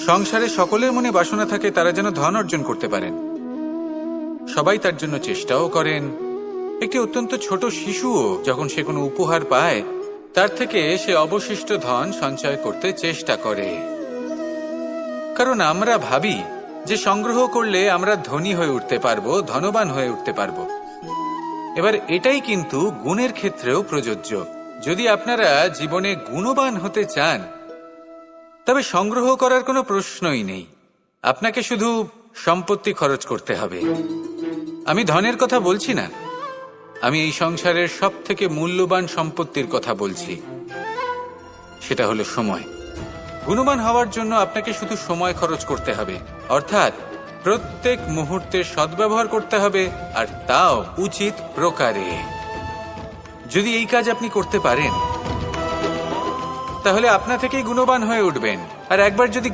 সংসারে সকলের মনে বাসনা থাকে তারা যেন ধন অর্জন করতে পারেন। সবাই তার জন্য চেষ্টাও করেন। একটি অত্যন্ত ছোট শিশুও যখন সে কোনো উপহার পায় তার থেকে সে অবশিষ্ট ধন সঞ্চয় করতে চেষ্টা করে, কারণ আমরা ভাবি যে সংগ্রহ করলে আমরা ধনী হয়ে উঠতে পারবো, ধনবান হয়ে উঠতে পারবো। এবার এটাই কিন্তু গুণের ক্ষেত্রেও প্রযোজ্য। যদি আপনারা জীবনে গুণবান হতে চান তবে সংগ্রহ করার কোনো প্রশ্নই নেই, আপনাকে শুধু সম্পত্তি খরচ করতে হবে। আমি ধনের কথা বলছি না, আমি এই সংসারের সব থেকে মূল্যবান সম্পত্তির কথা বলছি, সেটা হলো সময়। গুণবান হওয়ার জন্য আপনাকে শুধু সময় খরচ করতে হবে, অর্থাৎ প্রত্যেক মুহূর্তের সদ্ব্যবহার করতে হবে, আর তাও উচিত প্রকারে। যদি এই কাজ আপনি করতে পারেন তাহলে আপনা থেকেই গুণবান হয়ে উঠবেন। আর একবার যদি